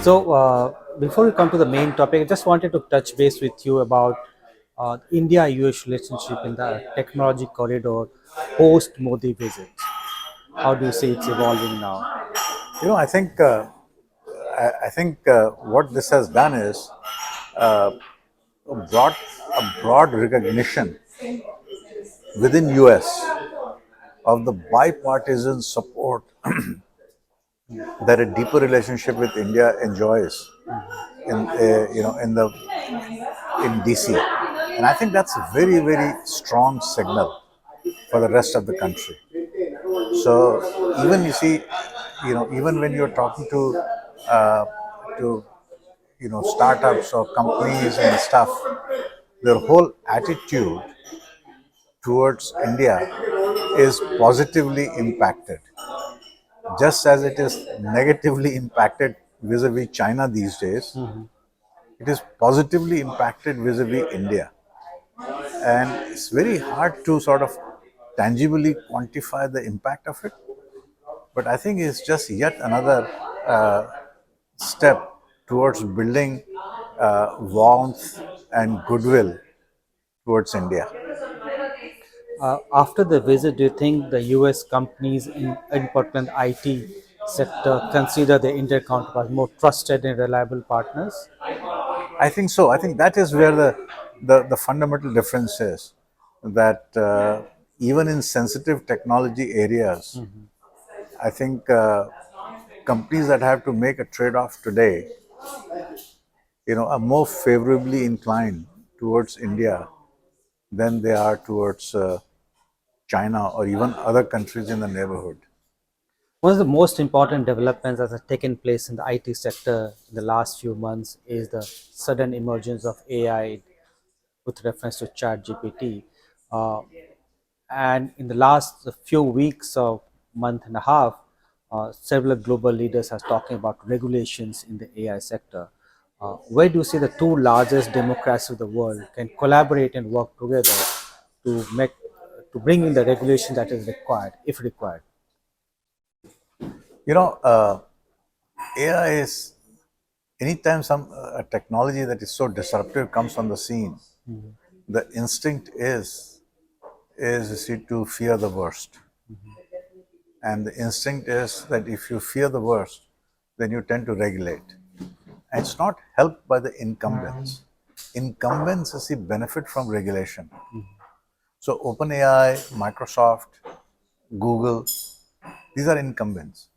Before we come to the main topic, I just wanted to touch base with you about India-US relationship in the technology corridor post Modi visit. How do you see it's evolving now? I think what this has done is brought a broad recognition within US of the bipartisan support that a deeper relationship with India enjoys in DC, and I think that's a very very strong signal for the rest of the country. So even you see, even when you're talking uh, to startups or companies and stuff, their whole attitude towards India is positively impacted, just as it is negatively impacted vis-a-vis China these days. It is positively impacted vis-a-vis India, and it's very hard to sort of tangibly quantify the impact of it. But I think it's just yet another step towards building warmth and goodwill towards India. After the visit, do you think the US companies in important IT sector consider the Indian counterparts more trusted and reliable partners? I think so. I think that is where the fundamental difference is. That even in sensitive technology areas, I think companies that have to make a trade-off today, are more favorably inclined towards India than they are towards China or even other countries in the neighborhood. One of the most important developments that has taken place in the IT sector in the last few months is the sudden emergence of AI with reference to ChatGPT. Uh, and in the last few weeks or month and a half, several global leaders are talking about regulations in the AI sector. Where do you see the two largest democracies of the world can collaborate and work together to make to bring in the regulation that is required, if required? You know, AI is anytime some technology that is so disruptive comes on the scene, the instinct is you see, to fear the worst, and the instinct is that if you fear the worst, then you tend to regulate. And it's not helped by the incumbents. Incumbents you see benefit from regulation. So OpenAI, Microsoft, Google, these are incumbents,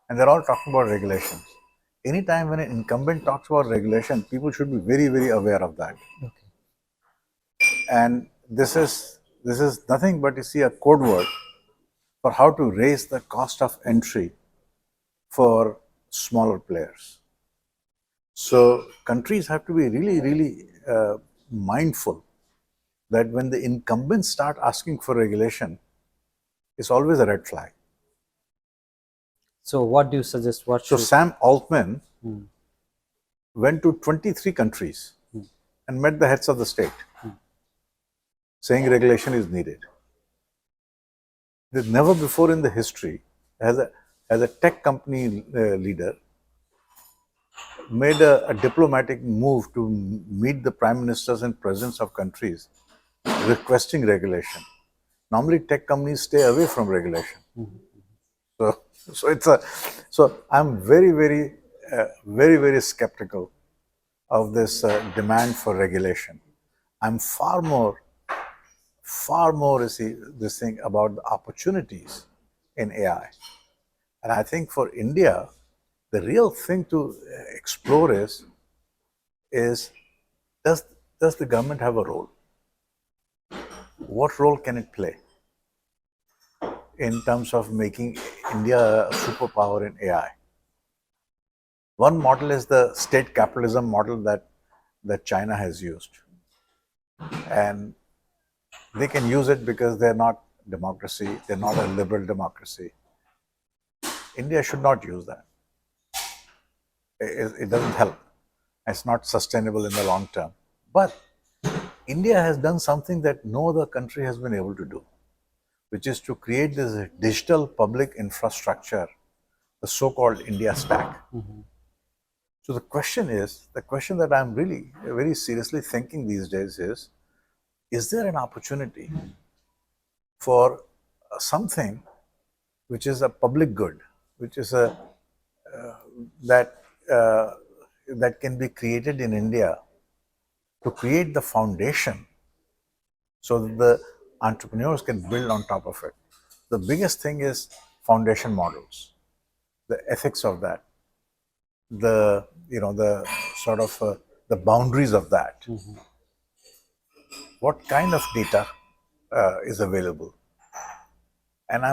and they're all talking about regulations. Anytime when an incumbent talks about regulation, people should be very, very aware of that. And this is nothing but you see a code word for how to raise the cost of entry for smaller players. So countries have to be really, really mindful that when the incumbents start asking for regulation, it's always a red flag. So, what do you suggest? What So should Sam Altman went to 23 countries and met the heads of the state, saying regulation is needed. There's never before in the history has a tech company leader made a diplomatic move to meet the prime ministers and presidents of countries requesting regulation. Normally, tech companies stay away from regulation. So, so I'm very, very skeptical of this demand for regulation. I'm far more, you see, this thing about the opportunities in AI. And I think for India, the real thing to explore is does does the government have a role? What role can it play in terms of making India a superpower in AI? One model is the state capitalism model that China has used, and they can use it because they're not democracy, they're not a liberal democracy. India should not use that. It doesn't help. It's not sustainable in the long term. But India has done something that no other country has been able to do, which is to create this digital public infrastructure, the so-called India stack. So the question that I'm really very seriously thinking these days is there an opportunity for something which is a public good, which is a that uh, that can be created in India to create the foundation so that the entrepreneurs can build on top of it. The biggest thing is foundation models, the ethics of that, the the sort of the boundaries of that. What kind of data is available? And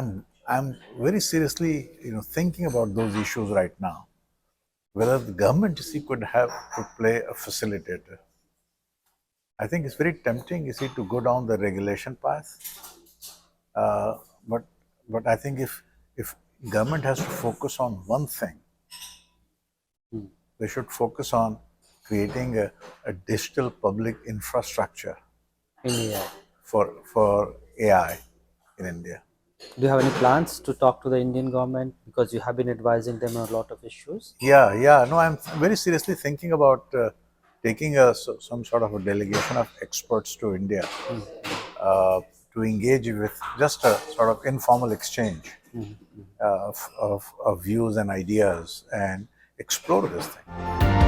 I'm very seriously thinking about those issues right now. Whether the government, you see, could play a facilitator. I think it's very tempting, you see, to go down the regulation path. Uh, but I think if government has to focus on one thing, they should focus on creating a digital public infrastructure in AI. for AI in India. Do you have any plans to talk to the Indian government because you have been advising them on a lot of issues? Yeah, yeah. No, I'm very seriously thinking about taking some sort of a delegation of experts to India uh, to engage with just a sort of informal exchange of views and ideas and explore this thing.